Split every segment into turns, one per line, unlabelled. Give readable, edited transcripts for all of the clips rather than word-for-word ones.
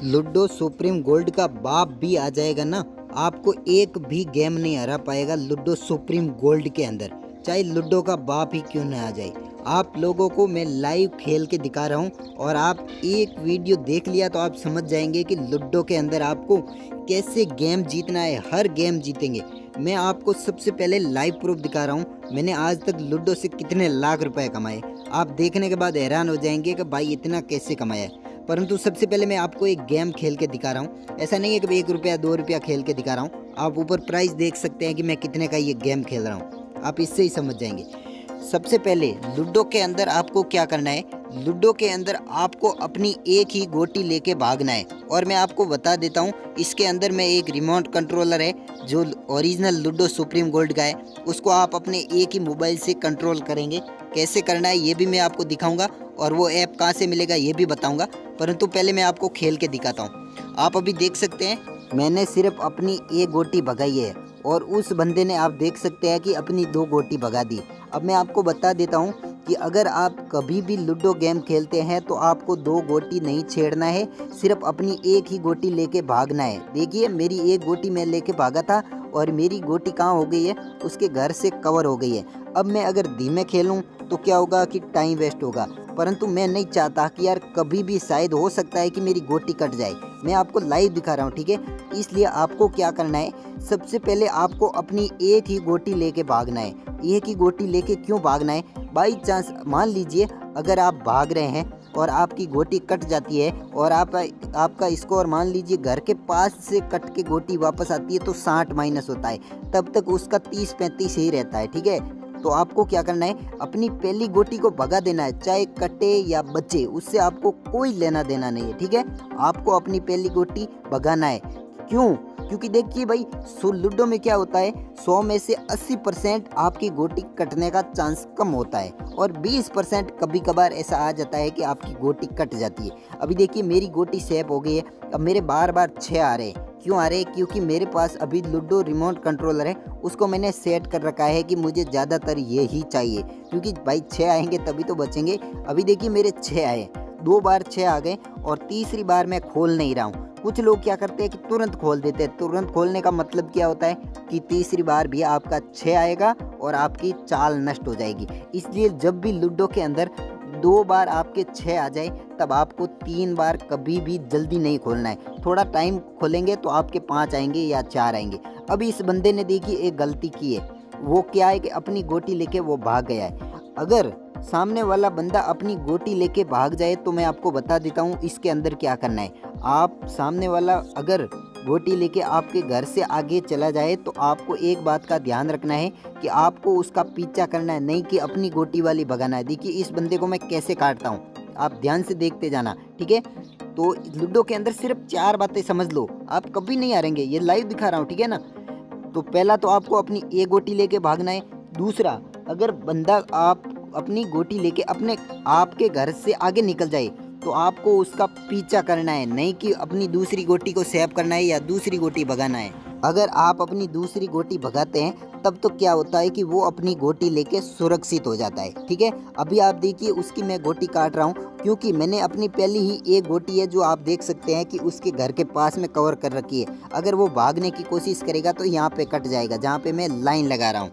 Ludo supreme gold का बाप भी आ जाएगा ना, आपको एक भी गेम नहीं हरा पाएगा लूडो सुप्रीम गोल्ड के अंदर, चाहे लूडो का बाप ही क्यों ना आ जाए। आप लोगों को मैं लाइव खेल के दिखा रहा हूँ और आप एक वीडियो देख लिया तो आप समझ जाएंगे कि लूडो के अंदर आपको कैसे गेम जीतना है। हर गेम जीतेंगे। मैं आपको सबसे पहले लाइव प्रूफ दिखा रहा हूँ। मैंने आज तक लूडो से कितने लाख रुपए कमाए, आप देखने के बाद हैरान हो जाएंगे कि भाई इतना कैसे कमाया है। परंतु सबसे पहले मैं आपको एक गेम खेल के दिखा रहा हूँ। ऐसा नहीं है कि 1 रुपया 2 रुपया खेल के दिखा रहा हूँ। आप ऊपर प्राइस देख सकते हैं कि मैं कितने का ये गेम खेल रहा हूँ, आप इससे ही समझ जाएंगे। सबसे पहले लूडो के अंदर आपको क्या करना है, लूडो के अंदर आपको अपनी एक ही गोटी लेके भागना है। और मैं आपको बता देता हूँ, इसके अंदर में एक रिमोट कंट्रोलर है जो ओरिजिनल लूडो सुप्रीम गोल्ड का है। उसको आप अपने एक ही मोबाइल से कंट्रोल करेंगे। कैसे करना है ये भी मैं आपको दिखाऊंगा और वो ऐप कहाँ से मिलेगा ये भी बताऊंगा। परंतु पहले मैं आपको खेल के दिखाता हूँ। आप अभी देख सकते हैं मैंने सिर्फ अपनी एक गोटी भगाई है और उस बंदे ने आप देख सकते हैं कि अपनी 2 गोटी भगा दी। अब मैं आपको बता देता हूँ कि अगर आप कभी भी लूडो गेम खेलते हैं तो आपको 2 गोटी नहीं छेड़ना है, सिर्फ अपनी एक ही गोटी लेके भागना है। देखिए मेरी एक गोटी मैं लेके भागा था और मेरी गोटी कहाँ हो गई है, उसके घर से कवर हो गई है। अब मैं अगर धीमे खेलूँ तो क्या होगा कि टाइम वेस्ट होगा, परंतु मैं नहीं चाहता कि यार कभी भी शायद हो सकता है कि मेरी गोटी कट जाए। मैं आपको लाइव दिखा रहा हूँ, ठीक है। इसलिए आपको क्या करना है, सबसे पहले आपको अपनी एक ही गोटी लेके भागना है। एक ही गोटी लेके क्यों भागना है, बाई चांस मान लीजिए अगर आप भाग रहे हैं और आपकी गोटी कट जाती है और आपका स्कोर मान लीजिए घर के पास से कट के गोटी वापस आती है तो 60 माइनस होता है, तब तक उसका 30-35 ही रहता है, ठीक है। तो आपको क्या करना है, अपनी पहली गोटी को भगा देना है, चाहे कटे या बचे उससे आपको कोई लेना देना नहीं है, ठीक है। आपको अपनी पहली गोटी भगाना है। क्यों? क्योंकि देखिए भाई लूडो में क्या होता है, 100 में से 80% आपकी गोटी कटने का चांस कम होता है और 20% कभी कभार ऐसा आ जाता है कि आपकी गोटी कट जाती है। अभी देखिए मेरी गोटी सेफ हो गई है। अब मेरे बार बार 6 आ रहे हैं। क्यों आ रहे हैं? क्योंकि मेरे पास अभी लूडो रिमोट कंट्रोलर है, उसको मैंने सेट कर रखा है कि मुझे ज़्यादातर ये ही चाहिए, क्योंकि भाई 6 आएंगे तभी तो बचेंगे। अभी देखिए मेरे 6 आए, 2 बार 6 आ गए और तीसरी बार मैं खोल नहीं रहा हूँ। कुछ लोग क्या करते हैं कि तुरंत खोल देते हैं। तुरंत खोलने का मतलब क्या होता है कि तीसरी बार भी आपका 6 आएगा और आपकी चाल नष्ट हो जाएगी। इसलिए जब भी लूडो के अंदर 2 बार आपके 6 आ जाए तब आपको 3 बार कभी भी जल्दी नहीं खोलना है। थोड़ा टाइम खोलेंगे तो आपके 5 आएंगे या 4 आएंगे। अभी इस बंदे ने देखिए एक गलती की है, वो क्या है कि अपनी गोटी लेके वो भाग गया है। अगर सामने वाला बंदा अपनी गोटी लेके भाग जाए तो मैं आपको बता देता हूँ इसके अंदर क्या करना है। आप सामने वाला अगर गोटी लेके आपके घर से आगे चला जाए तो आपको एक बात का ध्यान रखना है कि आपको उसका पीछा करना है, नहीं कि अपनी गोटी वाली भगाना है। देखिए इस बंदे को मैं कैसे काटता हूँ, आप ध्यान से देखते जाना, ठीक है। तो लूडो के अंदर सिर्फ 4 बातें समझ लो, आप कभी नहीं हारेंगे। ये लाइव दिखा रहा हूँ, ठीक है ना। तो पहला तो आपको अपनी एक गोटी लेके भागना है। दूसरा, अगर बंदा आप अपनी गोटी लेके अपने आपके घर से आगे निकल जाए तो आपको उसका पीछा करना है, नहीं कि अपनी दूसरी गोटी को सेव करना है या दूसरी गोटी भगाना है। अगर आप अपनी दूसरी गोटी भगाते हैं तब तो क्या होता है कि वो अपनी गोटी लेके सुरक्षित हो जाता है, ठीक है। अभी आप देखिए उसकी मैं गोटी काट रहा हूँ क्योंकि मैंने अपनी पहली ही एक गोटी है जो आप देख सकते हैं कि उसके घर के पास में कवर कर रखी है। अगर वो भागने की कोशिश करेगा तो यहाँ पे कट जाएगा जहाँ पे मैं लाइन लगा रहा हूँ।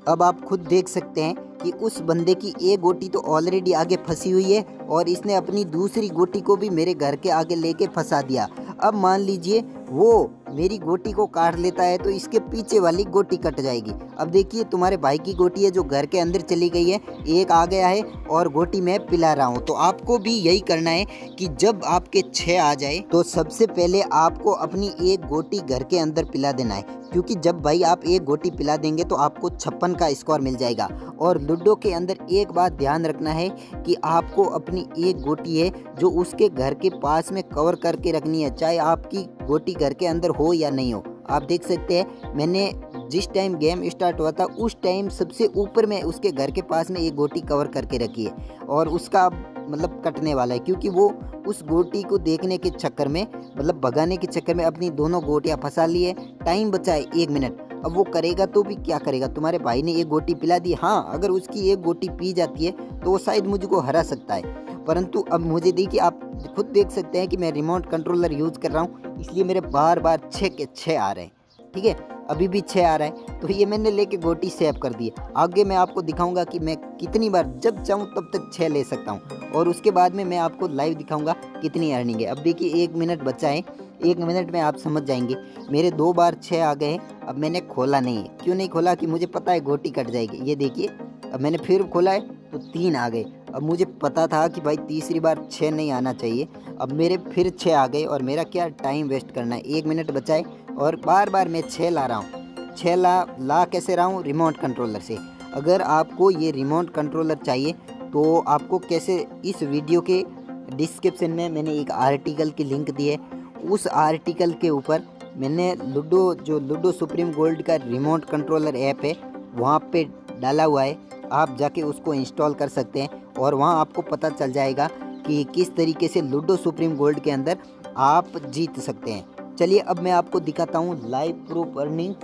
अब आप खुद देख सकते हैं कि उस बंदे की एक गोटी तो ऑलरेडी आगे फंसी हुई है और इसने अपनी दूसरी गोटी को भी मेरे घर के आगे लेके फंसा दिया। अब मान लीजिए वो मेरी गोटी को काट लेता है तो इसके पीछे वाली गोटी कट जाएगी। अब देखिए तुम्हारे भाई की गोटी है जो घर के अंदर चली गई है, एक आ गया है और गोटी मैं पिला रहा हूँ। तो आपको भी यही करना है कि जब आपके 6 आ जाए तो सबसे पहले आपको अपनी एक गोटी घर के अंदर पिला देना है, क्योंकि जब भाई आप एक गोटी पिला देंगे तो आपको 56 का स्कोर मिल जाएगा। और लूडो के अंदर एक बात ध्यान रखना है कि आपको अपनी एक गोटी है जो उसके घर के पास में कवर करके रखनी है, चाहे आपकी गोटी घर के अंदर हो या नहीं हो। आप देख सकते हैं मैंने जिस टाइम गेम स्टार्ट हुआ था उस टाइम सबसे ऊपर में उसके घर के पास में एक गोटी कवर करके रखी है और उसका मतलब कटने वाला है, क्योंकि वो उस गोटी को देखने के चक्कर में मतलब भगाने के चक्कर में अपनी दोनों गोटियां फंसा ली है। टाइम बचा है 1 मिनट। अब वो करेगा तो भी क्या करेगा, तुम्हारे भाई ने एक गोटी पिला दी। हाँ, अगर उसकी एक गोटी पी जाती है तो वो शायद मुझको हरा सकता है, परंतु अब मुझे देखिए आप खुद देख सकते हैं कि मैं रिमोट कंट्रोलर यूज़ कर रहा हूँ, इसलिए मेरे बार बार 6 के 6 आ रहे हैं। ठीक है, अभी भी 6 आ रहा है, तो ये मैंने लेके गोटी सेव कर दी है। आगे मैं आपको दिखाऊंगा कि मैं कितनी बार जब चाहूँ तब तक 6 ले सकता हूँ, और उसके बाद में मैं आपको लाइव दिखाऊंगा कितनी अर्निंग है। अब देखिए 1 मिनट बचा है, 1 मिनट में आप समझ जाएंगे। मेरे 2 बार 6 आ गए हैं। अब मैंने खोला नहीं है, क्यों नहीं खोला कि मुझे पता है गोटी कट जाएगी। ये देखिए अब मैंने फिर खोला है तो 3 आ गए। अब मुझे पता था कि भाई तीसरी बार 6 नहीं आना चाहिए, अब मेरे फिर 6 आ गए, और मेरा क्या टाइम वेस्ट करना है। 1 मिनट बचा है और बार बार मैं 6 ला रहा हूँ। 6 ला कैसे रहा हूँ? रिमोट कंट्रोलर से। अगर आपको ये रिमोट कंट्रोलर चाहिए तो आपको कैसे, इस वीडियो के डिस्क्रिप्शन में मैंने एक आर्टिकल की लिंक दी है। उस आर्टिकल के ऊपर मैंने लूडो सुप्रीम गोल्ड का रिमोट कंट्रोलर ऐप है वहाँ पे डाला हुआ है। आप जाके उसको इंस्टॉल कर सकते हैं और वहाँ आपको पता चल जाएगा कि किस तरीके से लूडो सुप्रीम गोल्ड के अंदर आप जीत सकते हैं। चलिए अब मैं आपको दिखाता हूँ लाइव प्रूफ अर्निंग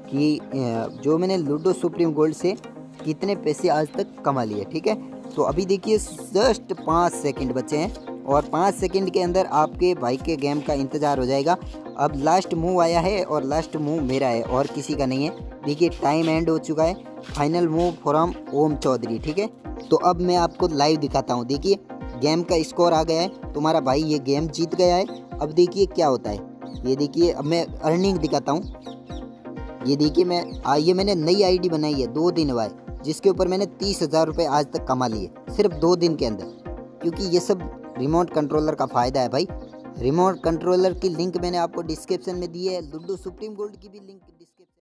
कि जो मैंने लूडो सुप्रीम गोल्ड से कितने पैसे आज तक कमा लिए। ठीक है, तो अभी देखिए जस्ट 5 सेकंड बचे हैं और 5 सेकंड के अंदर आपके भाई के गेम का इंतज़ार हो जाएगा। अब लास्ट मूव आया है और लास्ट मूव मेरा है और किसी का नहीं है। देखिए टाइम एंड हो चुका है। फाइनल मूव फ्रॉम ओम चौधरी। ठीक है, तो अब मैं आपको लाइव दिखाता हूँ। देखिए गेम का स्कोर आ गया है, तुम्हारा भाई ये गेम जीत गया है। अब देखिए क्या होता है, ये देखिए अब मैं अर्निंग दिखाता हूँ। ये देखिए ये मैंने नई आईडी बनाई है 2 दिन बाद, जिसके ऊपर मैंने 30,000 रुपये आज तक कमा लिए सिर्फ 2 दिन के अंदर। क्योंकि ये सब रिमोट कंट्रोलर का फ़ायदा है भाई। रिमोट कंट्रोलर की लिंक मैंने आपको डिस्क्रिप्शन में दी है, लूडो सुप्रीम गोल्ड की भी लिंक